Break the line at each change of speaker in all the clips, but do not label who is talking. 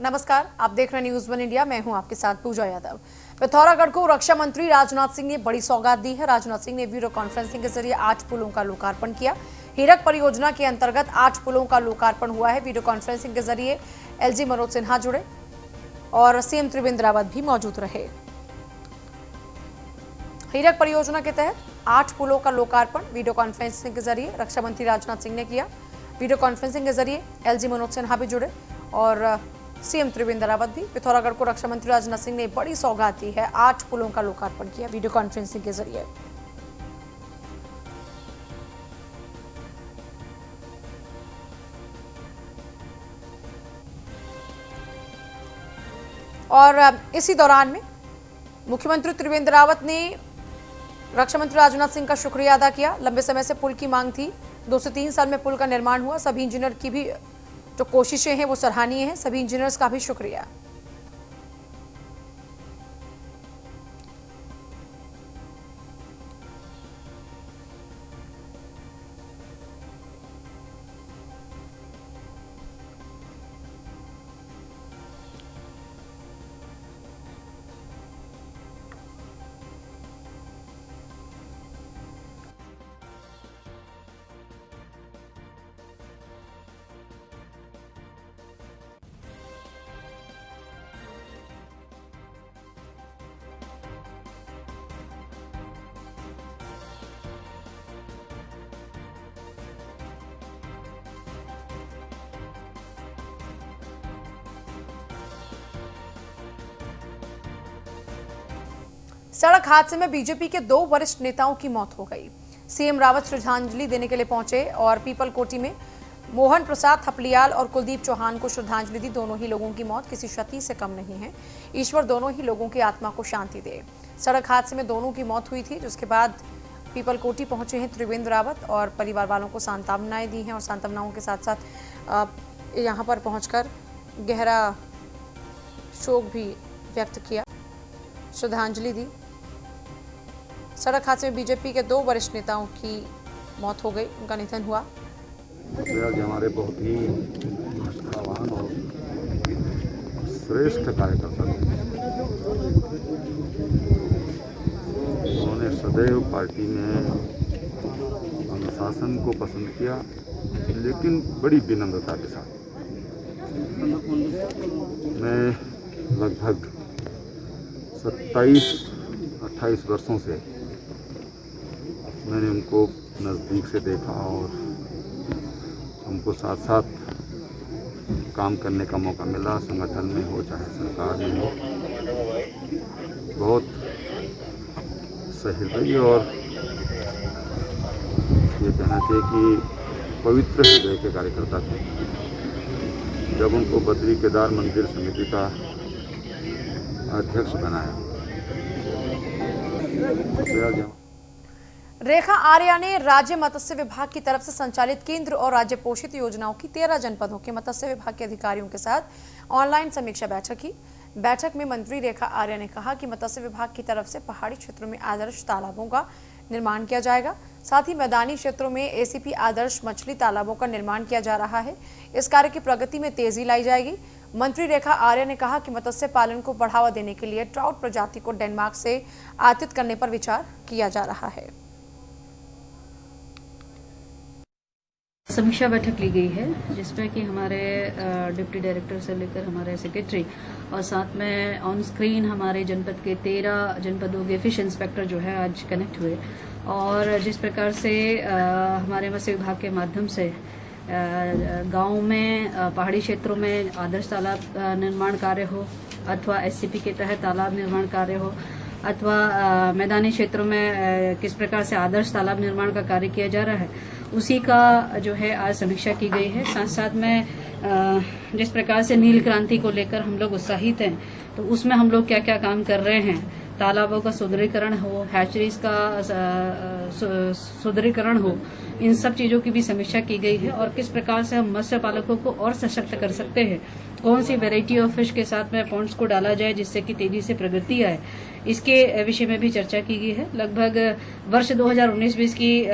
नमस्कार, आप देख रहे हैं न्यूज़ 1 इंडिया। मैं हूं आपके साथ पूजा यादव। पिथौरागढ़ को रक्षा मंत्री राजनाथ सिंह ने बड़ी सौगात दी है। राजनाथ सिंह ने वीडियो कॉन्फ्रेंसिंग के जरिए 8 पुलों का लोकार्पण किया। हीरक परियोजना के अंतर्गत 8 पुलों का लोकार्पण हुआ है। वीडियो कॉन्फ्रेंसिंग के जरिए एलजी मनोज सिन्हा जुड़े और सीएम त्रिवेंद्र रावत भी मौजूद रहे। हीरक परियोजना के तहत 8 पुलों का लोकार्पण वीडियो कॉन्फ्रेंसिंग के जरिए रक्षा मंत्री राजनाथ सिंह ने किया। वीडियो कॉन्फ्रेंसिंग के जरिए एलजी मनोज सिन्हा भी जुड़े और सीएम त्रिवेंद्र रावत भी। पिथौरागढ़ को रक्षा मंत्री राजनाथ सिंह ने बड़ी सौगात दी है। 8 पुलों का लोकार्पण किया वीडियो कॉन्फ्रेंसिंग के जरिए। और इसी दौरान में मुख्यमंत्री त्रिवेंद्र रावत ने रक्षा मंत्री राजनाथ सिंह का शुक्रिया अदा किया। लंबे समय से पुल की मांग थी। 2 से 3 साल में पुल का निर्माण हुआ। सभी इंजीनियर की भी जो कोशिशें हैं वो सराहनीय हैं। सभी इंजीनियर्स का भी शुक्रिया। सड़क हादसे में बीजेपी के 2 वरिष्ठ नेताओं की मौत हो गई। सीएम रावत श्रद्धांजलि देने के लिए पहुंचे और पीपल कोटी में मोहन प्रसाद थपलियाल और कुलदीप चौहान को श्रद्धांजलि दी। दोनों ही लोगों की मौत किसी क्षति से कम नहीं है। ईश्वर दोनों ही लोगों की आत्मा को शांति दे। सड़क हादसे में दोनों की मौत हुई थी, जिसके बाद पीपल कोटी पहुंचे हैं त्रिवेंद्र रावत और परिवार वालों को सांत्वनाएं दी हैं और सांत्वनाओं के साथ साथ यहाँ पर पहुंचकर गहरा शोक भी व्यक्त किया, श्रद्धांजलि दी। सड़क हादसे में बीजेपी के 2 वरिष्ठ नेताओं की मौत हो गई, उनका निधन हुआ।
आज हमारे बहुत ही निष्ठावान और श्रेष्ठ कार्यकर्ता थे। उन्होंने सदैव पार्टी में अनुशासन को पसंद किया, लेकिन बड़ी विनम्रता के साथ। मैं लगभग 27-28 वर्षों से मैंने उनको नज़दीक से देखा और हमको साथ साथ काम करने का मौका मिला, संगठन में हो चाहे सरकार में हो। बहुत सहृदयी और ये कहना चाहिए कि पवित्र हृदय के कार्यकर्ता थे। जब उनको बद्री केदार मंदिर समिति का अध्यक्ष बनाया,
रेखा आर्या ने राज्य मत्स्य विभाग की तरफ से संचालित केंद्र और राज्य पोषित योजनाओं की 13 जनपदों के मत्स्य विभाग के अधिकारियों के साथ ऑनलाइन समीक्षा बैठक की। बैठक में मंत्री रेखा आर्या ने कहा कि मत्स्य विभाग की तरफ से पहाड़ी क्षेत्रों में आदर्श तालाबों का निर्माण किया जाएगा। साथ ही मैदानी क्षेत्रों में एसीपी आदर्श मछली तालाबों का निर्माण किया जा रहा है। इस कार्य की प्रगति में तेजी लाई जाएगी। मंत्री रेखा आर्या ने कहा कि मत्स्य पालन को बढ़ावा देने के लिए ट्राउट प्रजाति को डेनमार्क से आयातित करने पर विचार किया जा रहा है।
समीक्षा बैठक ली गई है, जिसमें कि हमारे डिप्टी डायरेक्टर से लेकर हमारे सेक्रेटरी और साथ में ऑन स्क्रीन हमारे जनपद के 13 जनपदों के फिश इंस्पेक्टर जो है आज कनेक्ट हुए। और जिस प्रकार से हमारे मत्स्य विभाग के माध्यम से गांव में पहाड़ी क्षेत्रों में आदर्श तालाब निर्माण कार्य हो अथवा एससीपी के तहत तालाब निर्माण कार्य हो अथवा मैदानी क्षेत्रों में किस प्रकार से आदर्श तालाब निर्माण का कार्य किया जा रहा है, उसी का जो है आज समीक्षा की गई है। साथ साथ में जिस प्रकार से नील क्रांति को लेकर हम लोग उत्साहित हैं, तो उसमें हम लोग क्या क्या काम कर रहे हैं, तालाबों का सुदृढ़ीकरण हो, हैचरीज का सुदृढ़ीकरण हो, इन सब चीजों की भी समीक्षा की गई है। और किस प्रकार से हम मत्स्य पालकों को और सशक्त कर सकते हैं, कौन सी वैरायटी ऑफ फिश के साथ में पॉन्ड्स को डाला जाए जिससे कि तेजी से प्रगति आए, इसके विषय में भी चर्चा की गई है। लगभग वर्ष 2019-20 की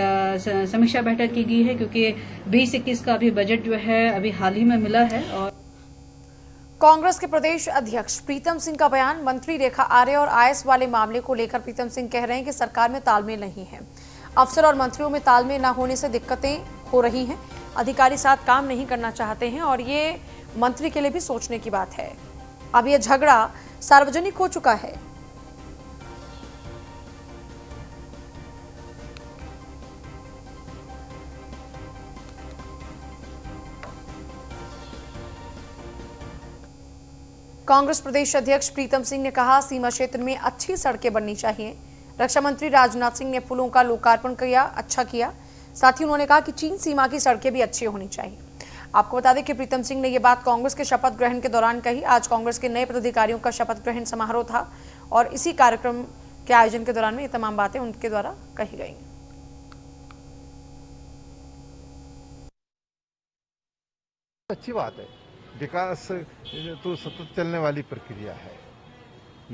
समीक्षा बैठक की गई है, क्योंकि 20-21 का अभी बजट जो है अभी हाल ही में मिला है। और
कांग्रेस के प्रदेश अध्यक्ष प्रीतम सिंह का बयान। मंत्री रेखा आर्य और आईएएस वाले मामले को लेकर प्रीतम सिंह कह रहे हैं कि सरकार में तालमेल नहीं है। अफसर और मंत्रियों में तालमेल न होने से दिक्कतें हो रही हैं। अधिकारी साथ काम नहीं करना चाहते हैं और ये मंत्री के लिए भी सोचने की बात है। अब यह झगड़ा सार्वजनिक हो चुका है। कांग्रेस प्रदेश अध्यक्ष प्रीतम सिंह ने कहा, सीमा क्षेत्र में अच्छी सड़कें बननी चाहिए। रक्षा मंत्री राजनाथ सिंह ने पुलों का लोकार्पण किया, अच्छा किया। साथ ही उन्होंने कहा कि चीन सीमा की सड़कें भी अच्छी होनी चाहिए। आपको बता दें कि प्रीतम सिंह ने यह बात कांग्रेस के शपथ ग्रहण के दौरान कही। आज कांग्रेस के नए पदाधिकारियों का शपथ ग्रहण समारोह था और इसी कार्यक्रम के आयोजन के दौरान में ये तमाम बातें उनके द्वारा कही गई।
अच्छी बात है। विकास तो सतत चलने वाली प्रक्रिया है।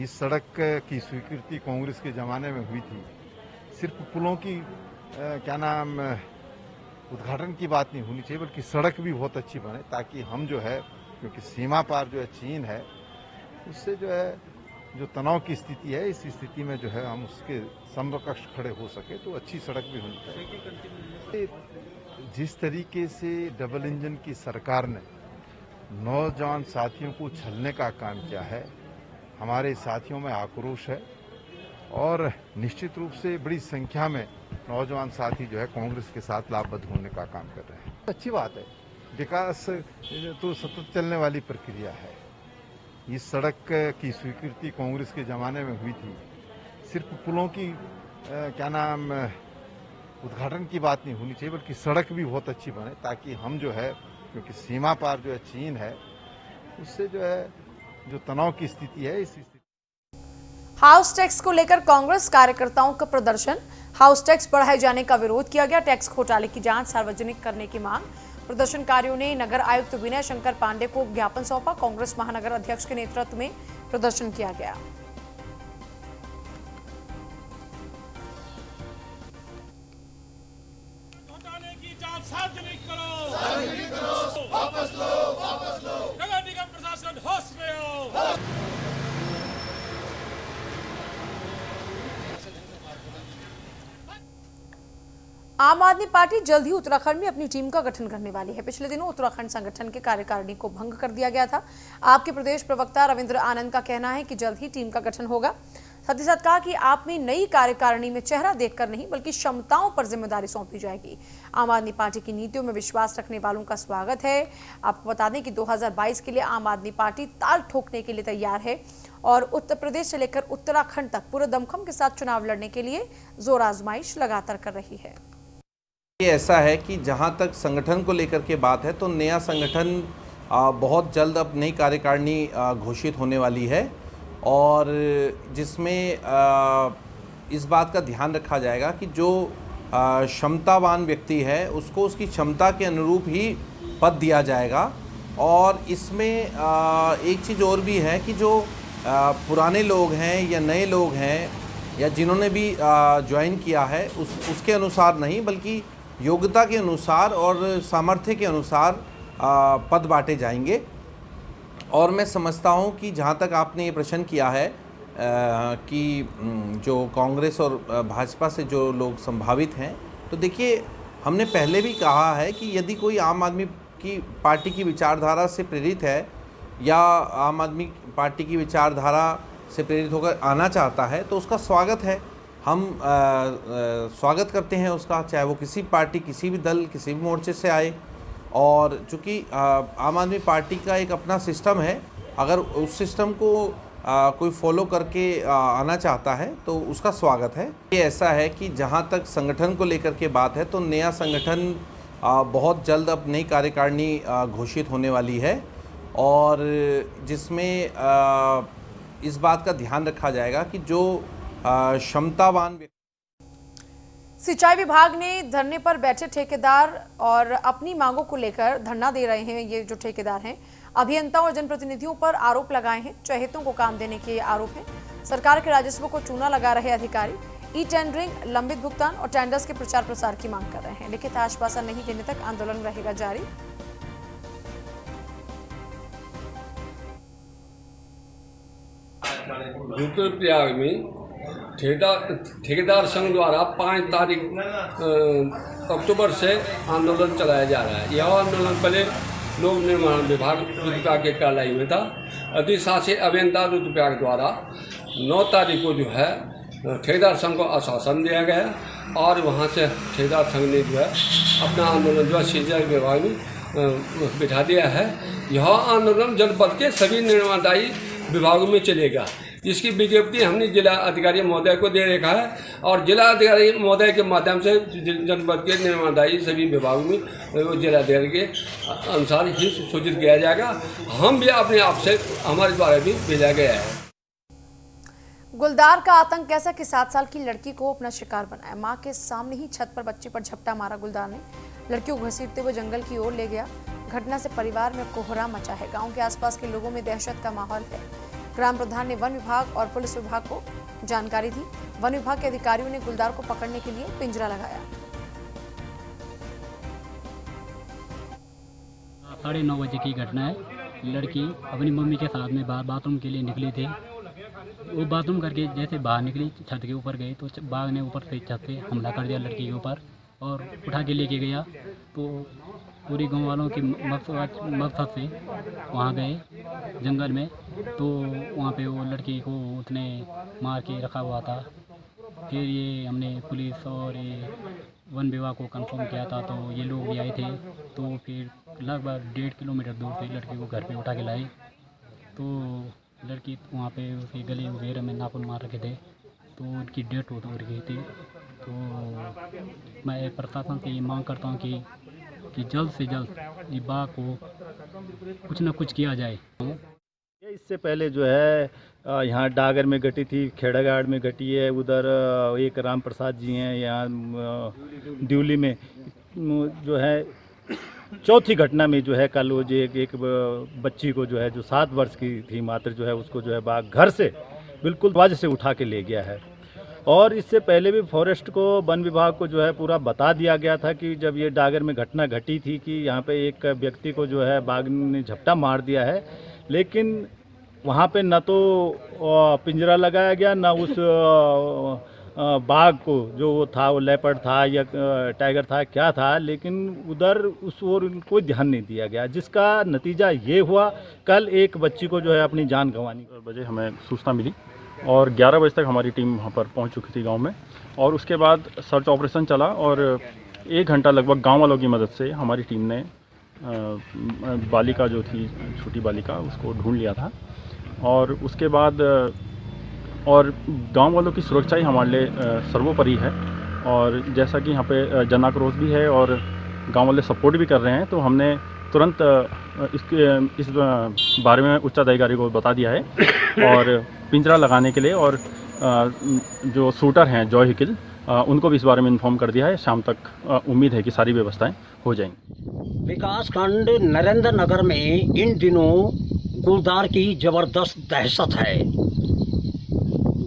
इस सड़क की स्वीकृति कांग्रेस के ज़माने में हुई थी। सिर्फ पुलों की उद्घाटन की बात नहीं होनी चाहिए, बल्कि सड़क भी बहुत अच्छी बने, ताकि हम जो है, क्योंकि सीमा पार जो है चीन है, उससे जो है जो तनाव की स्थिति है, इस स्थिति में जो है हम उसके समकक्ष खड़े हो सके, तो अच्छी सड़क भी होनी चाहिए। जिस तरीके से डबल इंजन की सरकार ने नौजवान साथियों को छलने का काम किया है, हमारे साथियों में आक्रोश है और निश्चित रूप से बड़ी संख्या में नौजवान साथी जो है कांग्रेस के साथ लाभबद्ध होने का काम कर रहे हैं। अच्छी बात है। विकास तो सतत चलने वाली प्रक्रिया है। इस सड़क की स्वीकृति कांग्रेस के ज़माने में हुई थी। सिर्फ पुलों की उद्घाटन की बात नहीं होनी चाहिए, बल्कि सड़क भी बहुत अच्छी बने, ताकि हम जो है, क्योंकि सीमा पार जो है चीन है, उससे जो है जो तनाव की स्थिति है, इस स्थिति।
हाउस टैक्स को लेकर कांग्रेस कार्यकर्ताओं का प्रदर्शन। हाउस टैक्स बढ़ाए जाने का विरोध किया गया। टैक्स घोटाले की जांच सार्वजनिक करने की मांग। प्रदर्शनकारियों ने नगर आयुक्त विनय शंकर पांडे को ज्ञापन सौंपा। कांग्रेस महानगर अध्यक्ष के नेतृत्व में प्रदर्शन किया गया।
सार्वजनिक करो, वापस लो, नगर निगम प्रशासन होश में हो।
आम आदमी पार्टी जल्द ही उत्तराखंड में अपनी टीम का गठन करने वाली है। पिछले दिनों उत्तराखंड संगठन के कार्यकारिणी को भंग कर दिया गया था। आपके प्रदेश प्रवक्ता रविंद्र आनंद का कहना है कि जल्द ही टीम का गठन होगा। साथ ही साथ कहा कि आप में नई कार्यकारिणी में चेहरा देखकर नहीं, बल्कि क्षमताओं पर जिम्मेदारी सौंपी जाएगी। आम आदमी पार्टी की नीतियों में विश्वास रखने वालों का स्वागत है। आपको बता दें कि 2022 के लिए आम आदमी पार्टी ताल ठोकने के लिए तैयार है और उत्तर प्रदेश से लेकर उत्तराखंड तक पूरे दमखम के साथ चुनाव लड़ने के लिए जोर आजमाइश लगातार कर रही है।
ये ऐसा है कि जहाँ तक संगठन को लेकर के बात है, तो नया संगठन बहुत जल्द अब नई कार्यकारिणी घोषित होने वाली है और जिसमें इस बात का ध्यान रखा जाएगा कि जो क्षमतावान व्यक्ति है उसको उसकी क्षमता के अनुरूप ही पद दिया जाएगा। और इसमें एक चीज़ और भी है कि जो पुराने लोग हैं या नए लोग हैं या जिन्होंने भी ज्वाइन किया है उसके अनुसार नहीं, बल्कि योग्यता के अनुसार और सामर्थ्य के अनुसार पद बांटे जाएंगे। और मैं समझता हूं कि जहां तक आपने ये प्रश्न किया है कि जो कांग्रेस और भाजपा से जो लोग संभावित हैं, तो देखिए हमने पहले भी कहा है कि यदि कोई आम आदमी की पार्टी की विचारधारा से प्रेरित है या आम आदमी पार्टी की विचारधारा से प्रेरित होकर आना चाहता है तो उसका स्वागत है। हम स्वागत करते हैं उसका, चाहे वो किसी पार्टी, किसी भी दल, किसी भी मोर्चे से आए। और चूँकि आम आदमी पार्टी का एक अपना सिस्टम है, अगर उस सिस्टम को कोई फॉलो करके आना चाहता है तो उसका स्वागत है। ये ऐसा है कि जहाँ तक संगठन को लेकर के बात है, तो नया संगठन बहुत जल्द अब नई कार्यकारिणी घोषित होने वाली है और जिसमें इस बात का ध्यान रखा जाएगा कि जो क्षमतावान।
सिंचाई विभाग ने धरने पर बैठे ठेकेदार और अपनी मांगों को लेकर धरना दे रहे हैं। ये जो ठेकेदार हैं, अभियंताओं और जनप्रतिनिधियों पर आरोप लगाए हैं। चहेतों को काम देने के आरोप हैं। सरकार के राजस्व को चूना लगा रहे अधिकारी ई टेंडरिंग, लंबित भुगतान और टेंडर्स के प्रचार प्रसार की मांग कर रहे हैं। लिखित आश्वासन नहीं देने तक आंदोलन रहेगा जारी।
रुद्रप्रयाग में ठेकेदार संघ द्वारा 5 तारीख अक्टूबर से आंदोलन चलाया जा रहा है। यह आंदोलन पहले लोक निर्माण विभाग रुद्रप्रयाग के कार्यालय में था। अधिशासी अभियंता रुद्रप्रयाग द्वारा 9 तारीख को जो है ठेकेदार संघ को आश्वासन दिया गया और वहाँ से ठेकेदार संघ ने जो है अपना आंदोलन जो है सिंचाई विभाग में बिठा दिया है। यह आंदोलन जनपद के सभी निर्माणदायी विभागों में चलेगा। इसकी विज्ञप्ति हमने जिला अधिकारी महोदय को दे रखा है और जिला अधिकारी महोदय के माध्यम से जनपद के निर्माणदायी सभी विभागों में जिला अधिकारी के अनुसार ही सूचित किया जाएगा। हम भी अपने आप से हमारे द्वारा भी भेजा गया है।
गुलदार का आतंक कैसा कि 7 साल की लड़की को अपना शिकार बनाया। मां के सामने ही छत पर बच्चे पर झपटा मारा गुलदार ने। लड़की को घसीटते हुए जंगल की ओर ले गया। घटना से परिवार में कोहराम मचा है। गांव के आसपास के लोगों में दहशत का माहौल है। ग्राम प्रधान ने वन विभाग और पुलिस विभाग को जानकारी दी। वन विभाग के अधिकारियों ने गुलदार को पकड़ने के लिए पिंजरा लगाया।
9:30 बजे की घटना है। लड़की अपनी मम्मी के साथ में बाथरूम के लिए निकली थी। वो बाथरूम करके जैसे बाहर निकली, छत के ऊपर गई तो बाघ ने ऊपर से छत से हमला कर दिया लड़की के ऊपर और उठा के लेके गया। तो पूरी गांव वालों की मकसद से वहाँ गए जंगल में, तो वहाँ पे वो लड़की को उसने मार के रखा हुआ था। फिर ये हमने पुलिस और ये वन विभाग को कंफर्म किया था, तो ये लोग भी आए थे। तो फिर लगभग 1.5 किलोमीटर दूर से लड़की को घर पे उठा के लाए। तो लड़की वहाँ पे उसके गले वगैरह में नाखून मार रखे थे, तो उनकी डेथ हो गई थी। तो मैं प्रशासन से ये मांग करता हूँ कि जल्द से जल्द ये बाघ को कुछ न कुछ किया जाए।
इससे पहले जो है यहाँ डागर में घटी थी, खेड़ागाड़ में घटी है, उधर एक राम प्रसाद जी हैं, यहाँ दिवली में जो है चौथी घटना में जो है कल वो जो एक बच्ची को जो है जो 7 वर्ष की थी मात्र, जो है उसको जो है बाघ घर से बिल्कुल दरवाजे से उठा के ले गया है। और इससे पहले भी फॉरेस्ट को, वन विभाग को जो है पूरा बता दिया गया था कि जब ये डागर में घटना घटी थी कि यहाँ पे एक व्यक्ति को जो है बाघ ने झपटा मार दिया है, लेकिन वहाँ पे न तो पिंजरा लगाया गया, न उस बाघ को जो वो था, वो लेपर्ड था या टाइगर था, क्या था, लेकिन उधर उस ओर कोई ध्यान नहीं दिया गया, जिसका नतीजा ये हुआ कल एक बच्ची को जो है अपनी जान गंवानी।
बजे हमें सूचना मिली और 11 बजे तक हमारी टीम वहाँ पर पहुँच चुकी थी गांव में, और उसके बाद सर्च ऑपरेशन चला और 1 घंटा लगभग गांव वालों की मदद से हमारी टीम ने बालिका जो थी, छोटी बालिका, उसको ढूंढ लिया था। और उसके बाद और गांव वालों की सुरक्षा ही हमारे लिए सर्वोपरि है। और जैसा कि यहाँ पे जन आक्रोश भी है और गांव वाले सपोर्ट भी कर रहे हैं, तो हमने तुरंत इस बारे में उच्च अधिकारी को बता दिया है और पिंजरा लगाने के लिए, और जो शूटर हैं जॉय हिकिल, उनको भी इस बारे में इन्फॉर्म कर दिया है। शाम तक उम्मीद है कि सारी व्यवस्थाएं हो जाएंगी।
विकासखंड नरेंद्र नगर में इन दिनों गुलदार की जबरदस्त दहशत है।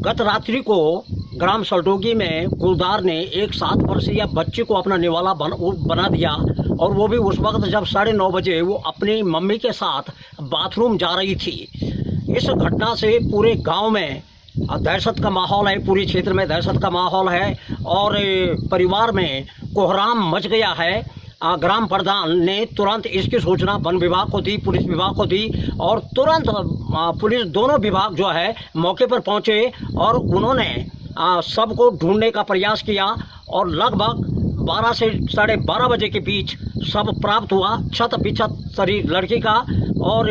गत रात्रि को ग्राम सलडोगी में गुलदार ने एक 7 वर्षीय बच्चे को अपना निवाला बना दिया, और वो भी उस वक्त जब 9:30 बजे वो अपनी मम्मी के साथ बाथरूम जा रही थी। इस घटना से पूरे गांव में दहशत का माहौल है, पूरे क्षेत्र में दहशत का माहौल है और परिवार में कोहराम मच गया है। ग्राम प्रधान ने तुरंत इसकी सूचना वन विभाग को दी, पुलिस विभाग को दी, और तुरंत पुलिस दोनों विभाग जो है मौके पर पहुंचे और उन्होंने सबको ढूंढने का प्रयास किया, और लगभग 12 से 12:30 बजे के बीच सब प्राप्त हुआ। क्षत विक्षत शरीर लड़की का, और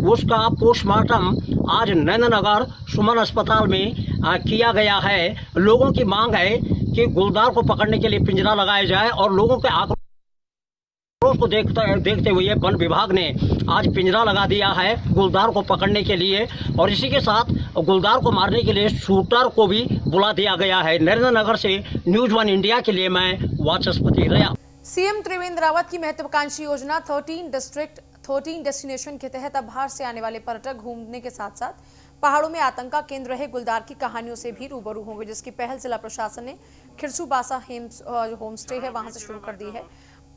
उसका पोस्टमार्टम आज नैननगर सुमन अस्पताल में किया गया है। लोगों की मांग है कि गुलदार को पकड़ने के लिए पिंजरा लगाया जाए, और लोगों के आक्रोश को देखते हुए वन विभाग ने आज पिंजरा लगा दिया है गुलदार को पकड़ने के लिए, और इसी के साथ गुलदार को मारने के लिए शूटर को भी बुला दिया गया है। नरेंद्र नगर से न्यूज़ 1 इंडिया के लिए मैं वाचस्पति रहा।
सीएम त्रिवेंद्र रावत की महत्वाकांक्षी योजना 13 डिस्ट्रिक्ट 13 डेस्टिनेशन के तहत अब बाहर से आने वाले पर्यटक घूमने के साथ साथ पहाड़ों में आतंक का केंद्र रहे गुलदार की कहानियों से भी रूबरू होंगे, जिसकी पहल जिला प्रशासन ने खिरसुबासा होम स्टे है वहां से शुरू कर दी है।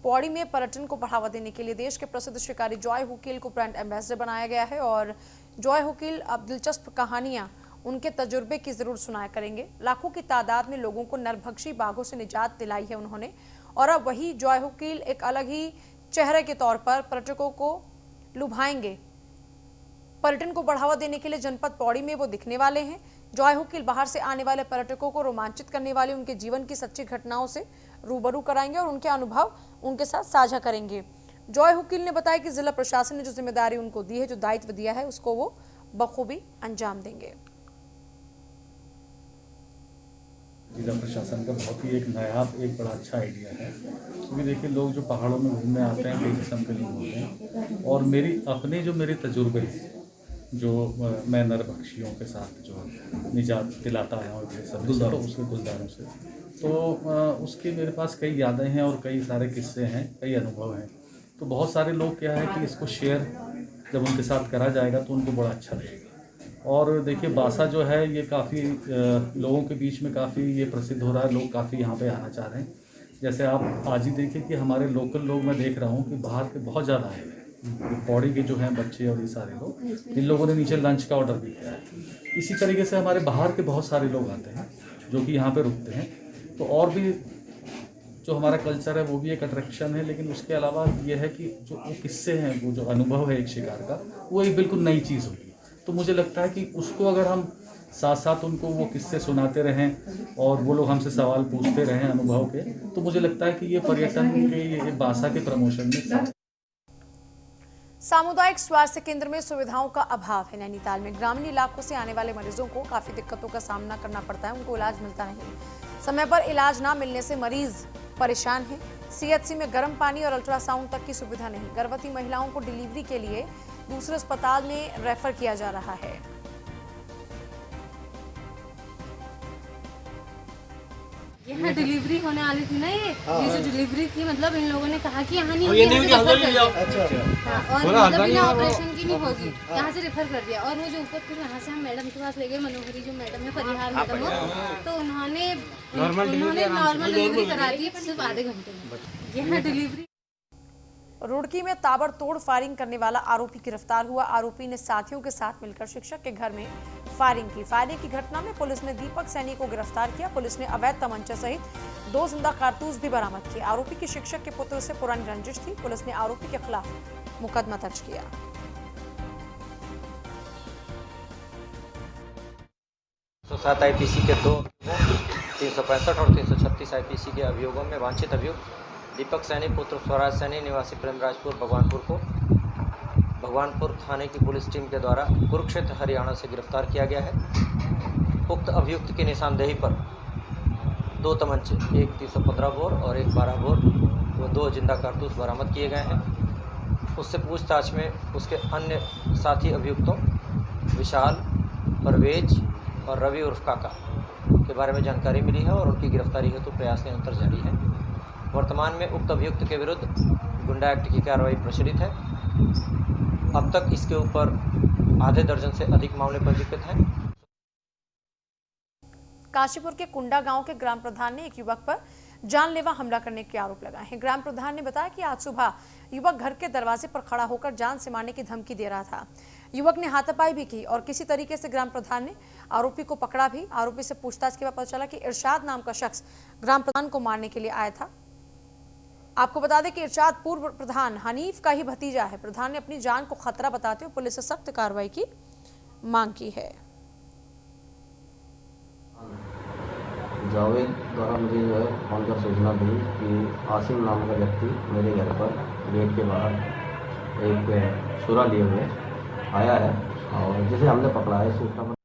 पौड़ी में पर्यटन को बढ़ावा देने के लिए देश के प्रसिद्ध शिकारी जॉय हुकिल को ब्रांड एम्बेसडर बनाया गया है, और जॉय हुकिल अब दिलचस्प कहानियां उनके तजुर्बे की जरूर सुनाया करेंगे। लाखों की तादाद में लोगों को नरभक्षी बाघों से निजात दिलाई है उन्होंने, और अब वही जॉय हुकील एक अलग ही चेहरे के तौर पर पर्यटकों को लुभाएंगे। पर्यटन को बढ़ावा देने के लिए जनपद पौड़ी में वो दिखने वाले हैं। जॉय हुकील बाहर से आने वाले पर्यटकों को रोमांचित करने वाले उनके जीवन की सच्ची घटनाओं से रूबरू कराएंगे और उनके अनुभव उनके साथ साझा करेंगे। जॉय हुकील ने बताया कि जिला प्रशासन ने जो जिम्मेदारी उनको दी है, जो दायित्व दिया है, उसको वो बखूबी अंजाम देंगे।
जिला प्रशासन का बहुत ही एक नायाब, एक बड़ा अच्छा आइडिया है, क्योंकि देखिए लोग जो पहाड़ों में घूमने आते हैं कई किस्म के लोग होते हैं, और मेरे तजुर्बे जो मैं नरभक्षियों के साथ जो निजात दिलाता है और गुलदारों से, तो उसके मेरे पास कई यादें हैं और कई सारे किस्से हैं, कई अनुभव हैं। तो बहुत सारे लोग क्या है कि इसको शेयर जब उनके साथ करा जाएगा तो उनको बड़ा अच्छा लगेगा। और देखिए बासा जो है ये काफ़ी लोगों के बीच में काफ़ी ये प्रसिद्ध हो रहा है, लोग काफ़ी यहाँ पे आना चाह रहे हैं। जैसे आप आज ही देखिए कि हमारे लोकल लोग मैं देख रहा हूँ कि बाहर के बहुत ज़्यादा आए हुए हैं, पौड़ी के जो हैं बच्चे और ये सारे लोग, जिन लोगों ने नीचे लंच का ऑर्डर भी किया है। इसी तरीके से हमारे बाहर के बहुत सारे लोग आते हैं जो कि यहाँ पे रुकते हैं। तो और भी जो हमारा कल्चर है वो भी एक अट्रैक्शन है, लेकिन उसके अलावा ये है कि जो वो किस्से हैं, वो जो अनुभव है एक शिकार का, वो एक बिल्कुल नई चीज़ होगी। तो मुझे लगता है कि उसको अगर हम साथ साथ उनको वो किस्से सुनाते रहें और वो लोग हमसे सवाल पूछते रहें अनुभव के, तो मुझे लगता है कि ये पर्यटन के ये बासा के प्रमोशन में।
सामुदायिक स्वास्थ्य केंद्र में सुविधाओं का अभाव है। नैनीताल में ग्रामीण इलाकों से आने वाले मरीजों को काफी दिक्कतों का सामना करना पड़ता है, उनको इलाज मिलता नहीं। समय पर इलाज ना मिलने से मरीज परेशान हैं। सीएचसी में गर्म पानी और अल्ट्रासाउंड तक की सुविधा नहीं। गर्भवती महिलाओं को डिलीवरी के लिए दूसरे अस्पताल में रेफर किया जा रहा है।
यहाँ डिलीवरी होने वाली थी ना, ये जो डिलीवरी थी, मतलब इन लोगों ने कहा कि यहाँ नहीं होगी, और मतलब बिना ऑपरेशन की नहीं होगी, यहाँ से रेफर कर दिया। और वो जो ऊपर फिर यहाँ से हम मैडम के पास ले गए, मनोहरी जो मैडम है, परिहार मैडम हो, तो उन्होंने नॉर्मल डिलीवरी करा दी सिर्फ आधे घंटे में। यहाँ डिलीवरी।
रुड़की में ताबड़तोड़ फायरिंग करने वाला आरोपी गिरफ्तार हुआ। आरोपी ने साथियों के साथ मिलकर शिक्षक के घर में फायरिंग की। फायरिंग की घटना में पुलिस ने दीपक सैनी को गिरफ्तार किया। पुलिस ने अवैध तमंचा सहित 2 जिंदा कारतूस भी बरामद किए। आरोपी की शिक्षक के पुत्र से पुरानी रंजिश थी। पुलिस ने आरोपी के खिलाफ मुकदमा दर्ज किया।
107 आईपीसी के 2 365 और 336 आईपीसी के अभियोगों में वांछित अभियुक्त दीपक सैनी पुत्र स्वराज सैनी निवासी प्रेमराजपुर भगवानपुर को भगवानपुर थाने की पुलिस टीम के द्वारा कुरुक्षेत्र हरियाणा से गिरफ्तार किया गया है। उक्त अभियुक्त की निशानदेही पर 2 तमंचे, एक 315 बोर और एक 12 बोर व 2 जिंदा कारतूस बरामद किए गए हैं। उससे पूछताछ में उसके अन्य साथी अभियुक्तों विशाल, परवेज और रवि उर्फ काका के बारे में जानकारी मिली है और उनकी गिरफ्तारी हेतु प्रयास निरंतर जारी है। वर्तमान में उक्त अभियुक्त के विरुद्ध गुंडा एक्ट की कार्रवाई प्रचलित है। अब तक इसके ऊपर आधे दर्जन से अधिक मामले पंजीकृत हैं।
काशीपुर के कुंडा गांव के ग्राम प्रधान ने एक युवक पर जानलेवा हमला करने के आरोप लगाए हैं। ग्राम प्रधान ने बताया कि आज सुबह युवक घर के दरवाजे पर खड़ा होकर जान से मारने की धमकी दे रहा था। युवक ने हाथापाई भी की और किसी तरीके से ग्राम प्रधान ने आरोपी को पकड़ा भी। आरोपी से पूछताछ के बाद पता चला कि इरशाद नाम का शख्स ग्राम प्रधान को मारने के लिए आया था। आपको बता दें कि इरशाद पूर्व प्रधान हनीफ का ही भतीजा है। प्रधान ने अपनी जान को खतरा बताते हुए पुलिस से सख्त कार्रवाई की मांग की है।
जावेद द्वारा मुझे जो है फोन कर सूचना दी कि आसिम नाम का व्यक्ति मेरे घर पर गेट के बाहर एक छुरा लिए हुए आया है और जिसे हमने पकड़ा है। सूचना